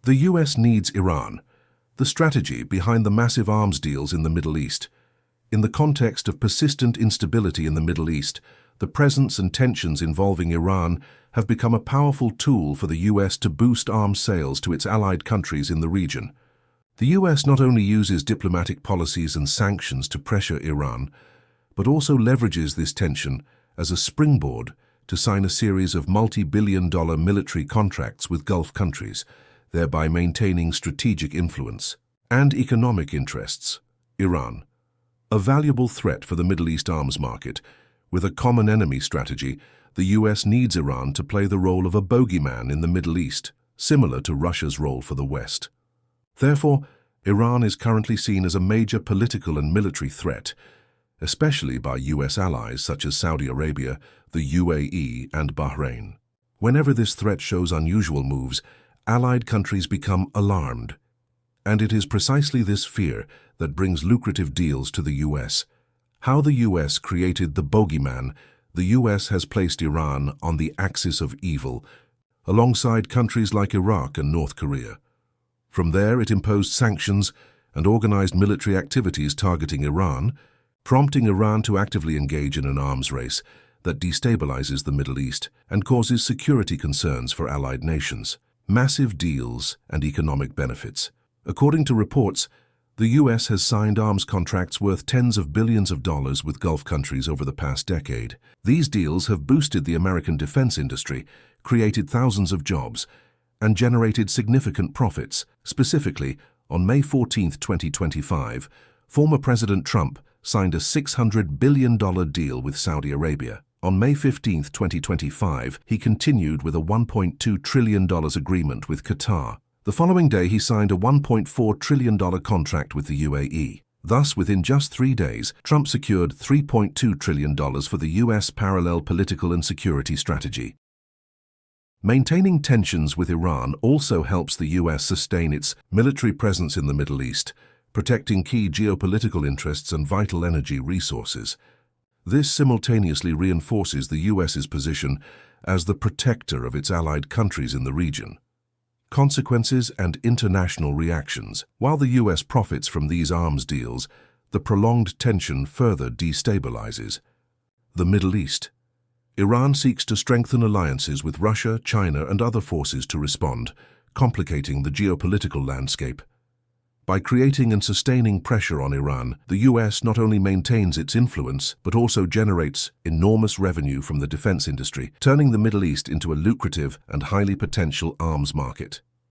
The US needs Iran, the strategy behind the massive arms deals in the Middle East. In the context of persistent instability in the Middle East, the presence and tensions involving Iran have become a powerful tool for the US to boost arms sales to its allied countries in the region. The US not only uses diplomatic policies and sanctions to pressure Iran, but also leverages this tension as a springboard to sign a series of multi-billion-dollar military contracts with Gulf countries, thereby maintaining strategic influence and economic interests. Iran, a valuable threat for the Middle East arms market. With a common enemy strategy, the US needs Iran to play the role of a bogeyman in the Middle East, similar to Russia's role for the West. Therefore, Iran is currently seen as a major political and military threat, especially by US allies such as Saudi Arabia, the UAE, and Bahrain. Whenever this threat shows unusual moves, allied countries become alarmed. And it is precisely this fear that brings lucrative deals to the US. How the US created the bogeyman. The US has placed Iran on the axis of evil, alongside countries like Iraq and North Korea. From there, it imposed sanctions and organized military activities targeting Iran, prompting Iran to actively engage in an arms race that destabilizes the Middle East and causes security concerns for allied nations. Massive deals and economic benefits. According to reports, the US has signed arms contracts worth tens of billions of dollars with Gulf countries over the past decade. These deals have boosted the American defense industry, created thousands of jobs, and generated significant profits. Specifically, on May 14, 2025, former President Trump signed a $600 billion deal with Saudi Arabia. On May 15, 2025, he continued with a $1.2 trillion agreement with Qatar. The following day, he signed a $1.4 trillion contract with the UAE. Thus, within just 3 days, Trump secured $3.2 trillion for the US parallel political and security strategy. Maintaining tensions with Iran also helps the US sustain its military presence in the Middle East, protecting key geopolitical interests and vital energy resources. This simultaneously reinforces the US's position as the protector of its allied countries in the region. Consequences and international reactions. While the US profits from these arms deals, the prolonged tension further destabilizes the Middle East. Iran seeks to strengthen alliances with Russia, China, and other forces to respond, complicating the geopolitical landscape. By creating and sustaining pressure on Iran, the US not only maintains its influence, but also generates enormous revenue from the defense industry, turning the Middle East into a lucrative and highly potential arms market.